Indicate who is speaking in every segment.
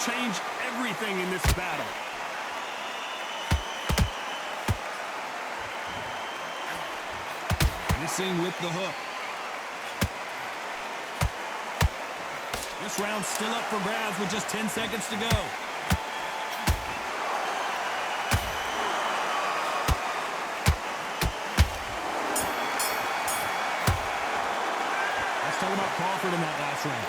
Speaker 1: change everything in this battle. Missing with the hook. This round's still up for grabs with just 10 seconds to go. Let's talk about Crawford in that last round.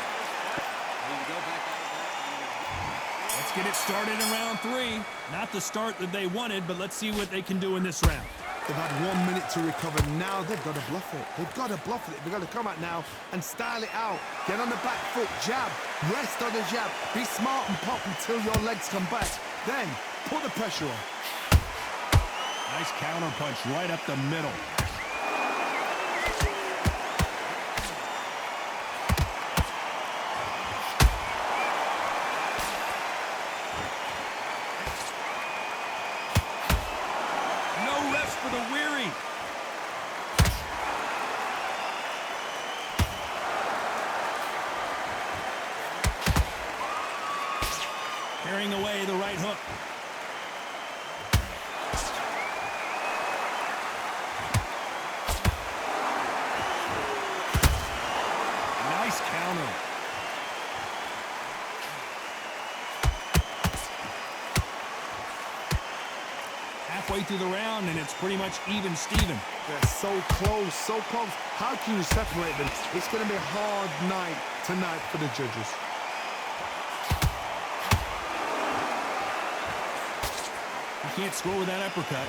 Speaker 1: Let's get it started in round 3. Not the start that they wanted, but let's see what they can do in this round.
Speaker 2: They've had 1 minute to recover. Now they've got to bluff it. They've got to bluff it. They've got to come out now and style it out. Get on the back foot, jab, rest on the jab. Be smart and pop until your legs come back. Then put the pressure on.
Speaker 1: Nice counter punch right up the middle. For the weary. Carrying away the right hook. Nice counter. Halfway through the round, and it's pretty much even Steven.
Speaker 2: They're so close, so close. How can you separate them? It's going to be a hard night tonight for the judges.
Speaker 1: You can't score with that uppercut.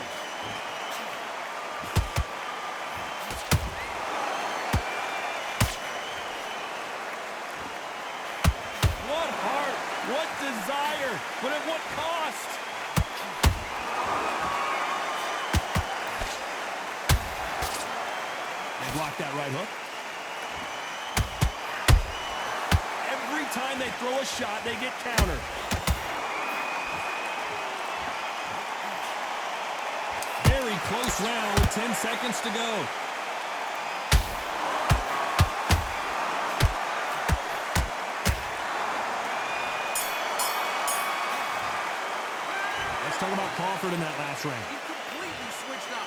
Speaker 1: What heart, what desire, but at what cost? Block that right hook. Every time they throw a shot, they get countered. Very close round with 10 seconds to go. Let's talk about Crawford in that last round.
Speaker 3: He completely switched up.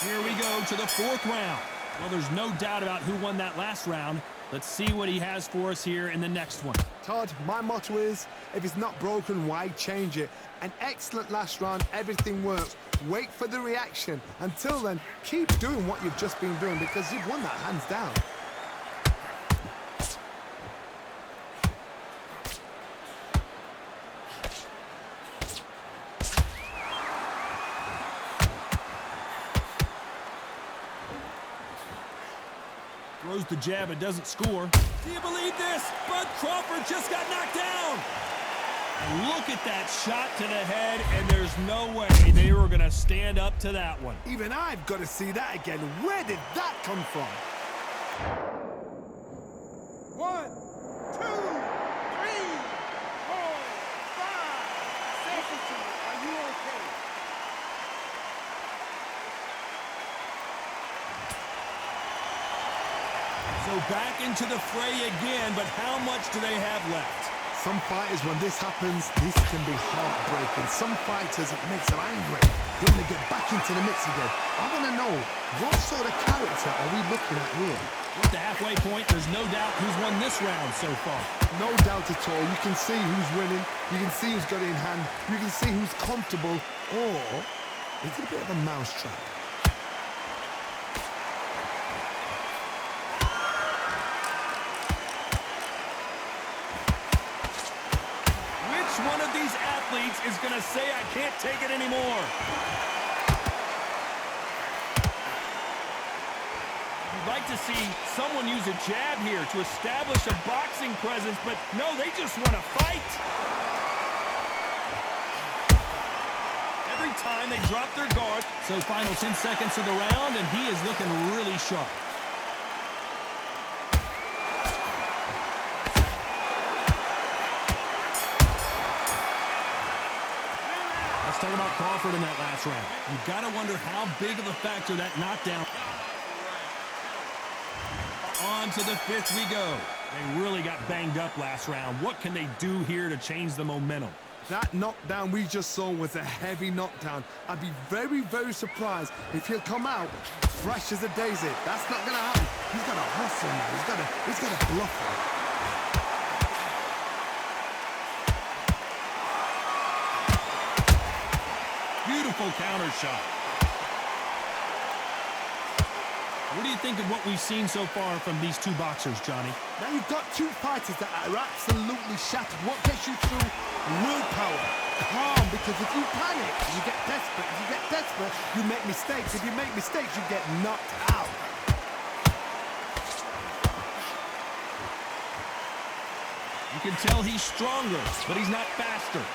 Speaker 1: Here we go to the 4th round. Well, there's no doubt about who won that last round. Let's see what he has for us here in the next one.
Speaker 2: Todd, my motto is, if it's not broken, why change it? An excellent last round, everything works. Wait for the reaction. Until then, keep doing what you've just been doing because you've won that hands down.
Speaker 1: Throws the jab, it doesn't score. Do you believe this? But Crawford just got knocked down. And look at that shot to the head, and there's no way they were going to stand up to that one.
Speaker 2: Even I've got to see that again. Where did that come from?
Speaker 3: 1, 2, 3, 4, 5, 6. Are you okay?
Speaker 1: So back into the fray again, but how much do they have left?
Speaker 2: Some fighters, when this happens, this can be heartbreaking. Some fighters, it makes them angry. They want to get back into the mix again. I want to know, what sort of character are we looking at here?
Speaker 1: At the halfway point, there's no doubt who's won this round so far.
Speaker 2: No doubt at all. You can see who's winning. You can see who's got it in hand. You can see who's comfortable. Or is it a bit of a mousetrap?
Speaker 1: Which one of these athletes is going to say, I can't take it anymore? You'd like to see someone use a jab here to establish a boxing presence, but no, they just want to fight. Every time they drop their guard. So final 10 seconds of the round, and he is looking really sharp. Talk about Crawford in that last round. You've got to wonder how big of a factor that knockdown. On to the 5th we go. They really got banged up last round. What can they do here to change the momentum?
Speaker 2: That knockdown we just saw was a heavy knockdown. I'd be very, very surprised if he'll come out fresh as a daisy. That's not going to happen. He's got to hustle now. He's got to bluff him.
Speaker 1: Beautiful counter shot. What do you think of what we've seen so far from these two boxers, Johnny?
Speaker 2: Now you've got two fighters that are absolutely shattered. What gets you through? Willpower. Calm, because if you panic, you get desperate. If you get desperate, you make mistakes. If you make mistakes, you get knocked out.
Speaker 1: You can tell he's stronger, but he's not faster.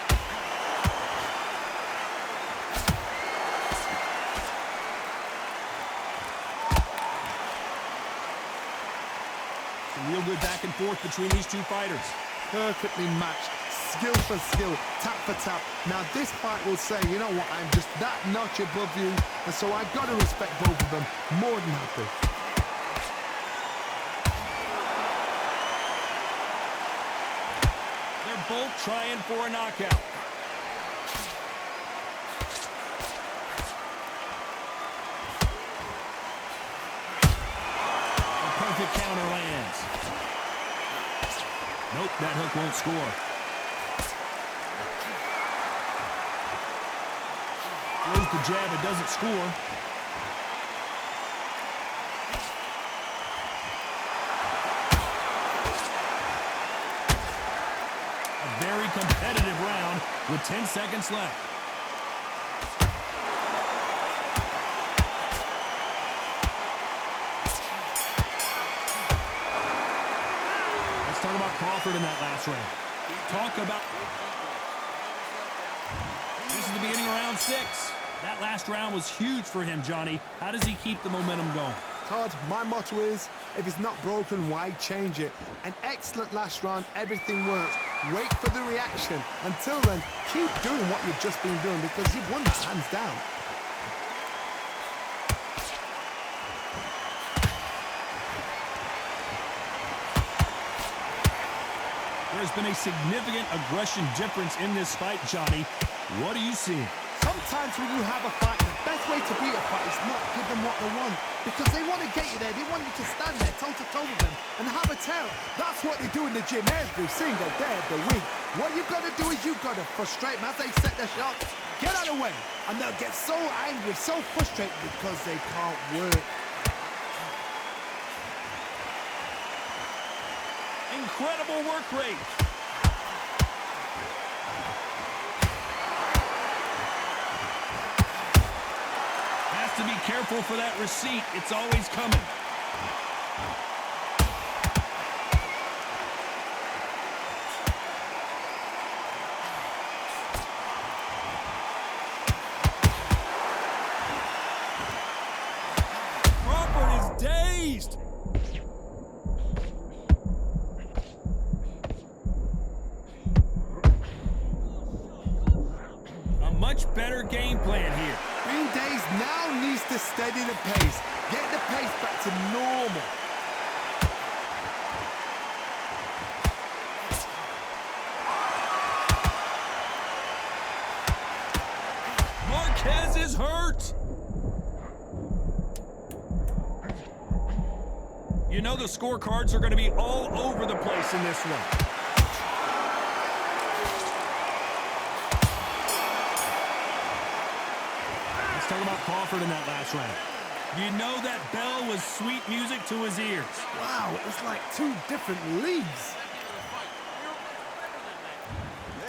Speaker 1: Real good back and forth between these two fighters.
Speaker 2: Perfectly matched, skill for skill, tap for tap. Now this fight will say, you know what, I'm just that notch above you, and so I've got to respect both of them more than happy.
Speaker 1: They're both trying for a knockout. A perfect counter lands. Nope, that hook won't score. Throws the jab, it doesn't score. A very competitive round with 10 seconds left. Let's talk about Crawford in that last round. This is the beginning of round 6. That last round was huge for him, Johnny. How does he keep the momentum going?
Speaker 2: Todd, my motto is, if it's not broken, why change it? An excellent last round, everything works. Wait for the reaction. Until then, keep doing what you've just been doing because you've won this hands down.
Speaker 1: There's been a significant aggression difference in this fight, Johnny. What are you seeing?
Speaker 2: Sometimes when you have a fight, the best way to beat a fight is not give them what they want. Because they want to get you there. They want you to stand there toe-to-toe with them and have a tell. That's what they do in the gym every single day of the week. What you've got to do is you've got to frustrate them as they set their shots. Get out of the way. And they'll get so angry, so frustrated because they can't work.
Speaker 1: Incredible work rate. Has to be careful for that receipt. It's always coming. Crawford is dazed. Much better game plan here.
Speaker 2: Green Days now needs to steady the pace. Get the pace back to normal.
Speaker 1: Marquez is hurt. You know the scorecards are going to be all over the place in this one. Talk about Crawford in that last round. You know that bell was sweet music to his ears.
Speaker 2: Wow, it was like two different leagues.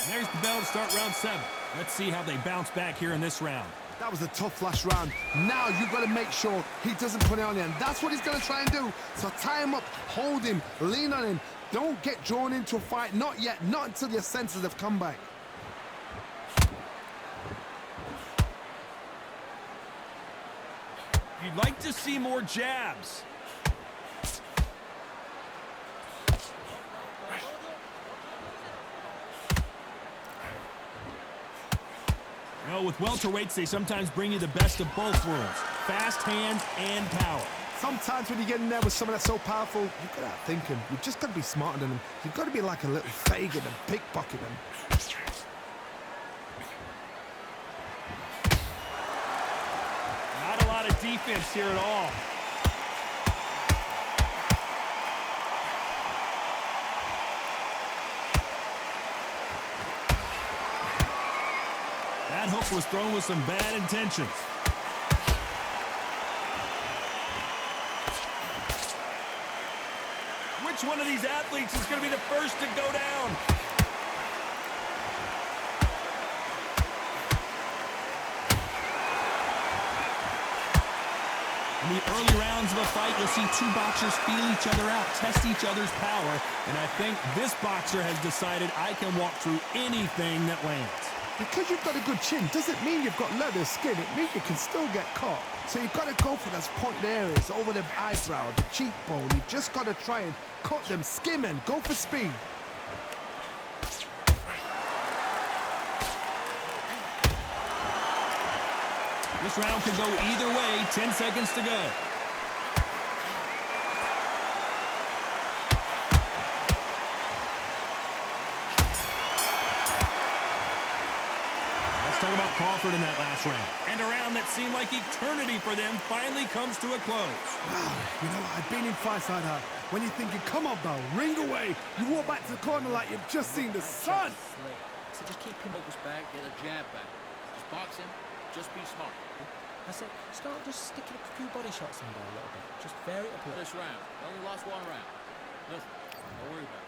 Speaker 1: There's the bell to start round 7. Let's see how they bounce back here in this round.
Speaker 2: That was a tough last round. Now you've got to make sure he doesn't put it on you, and that's what he's going to try and do. So tie him up, hold him, lean on him. Don't get drawn into a fight. Not yet. Not until your senses have come back.
Speaker 1: You'd like to see more jabs. You know, with welterweights, they sometimes bring you the best of both worlds. Fast hands and power.
Speaker 2: Sometimes when you get in there with someone that's so powerful, you've got to outthink him. You've just got to be smarter than him. You've got to be like a little Fagin and pickpocket him.
Speaker 1: Not a lot of defense here at all. That hook was thrown with some bad intentions. Which one of these athletes is going to be the first to go down? In the early rounds of a fight, you'll see two boxers feel each other out, test each other's power, and I think this boxer has decided I can walk through anything that lands.
Speaker 2: Because you've got a good chin doesn't mean you've got leather skin. It means you can still get caught. So you've got to go for those pointed areas, over the eyebrow, the cheekbone. You've just got to try and cut them, skim and go for speed.
Speaker 1: This round could go either way. 10 seconds to go. Let's talk about Crawford in that last round. And a round that seemed like eternity for them finally comes to a close.
Speaker 2: Wow, you know, I've been in fights like that. When you're thinking, come on, Bell, ring away. You walk back to the corner like you've just seen the sun.
Speaker 4: So just keep him focused back, get a jab back. Just box him, just be smart.
Speaker 5: I said, start just sticking a few body shots in there a little bit. Just vary it up a little.
Speaker 4: This round, only lost one round. Nothing, don't worry about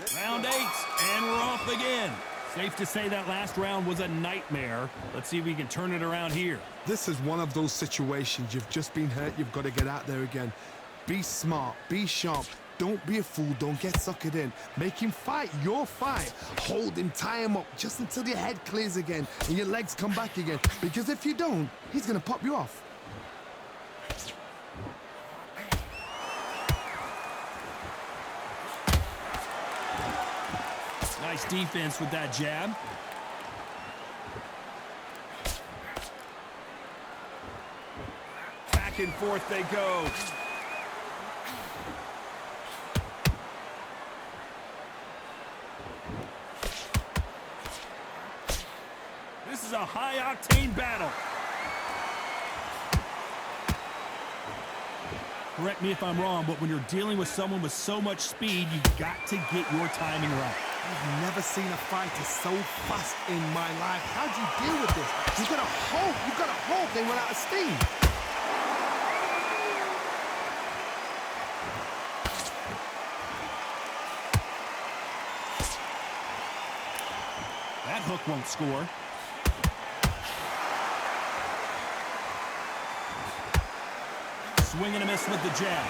Speaker 4: it.
Speaker 1: Round 8, and we're off again. Safe to say that last round was a nightmare. Let's see if we can turn it around here.
Speaker 2: This is one of those situations. You've just been hurt. You've got to get out there again. Be smart. Be sharp. Don't be a fool. Don't get suckered in. Make him fight your fight. Hold him, tie him up just until your head clears again and your legs come back again. Because if you don't, he's going to pop you off.
Speaker 1: Nice defense with that jab. Back and forth they go. This is a high-octane battle. Correct me if I'm wrong, but when you're dealing with someone with so much speed, you've got to get your timing right.
Speaker 2: I've never seen a fighter so fast in my life. How do you deal with this? You've got to hope. You've got to hope they run out of steam.
Speaker 1: That hook won't score. Swing and a miss with the jab.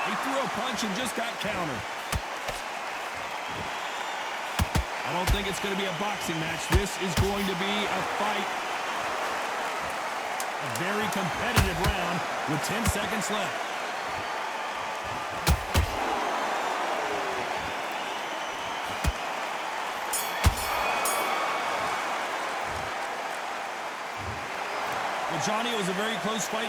Speaker 1: He threw a punch and just got countered. I don't think it's going to be a boxing match. This is going to be a fight. A very competitive round with 10 seconds left. Well, Johnny, it was a very close fight.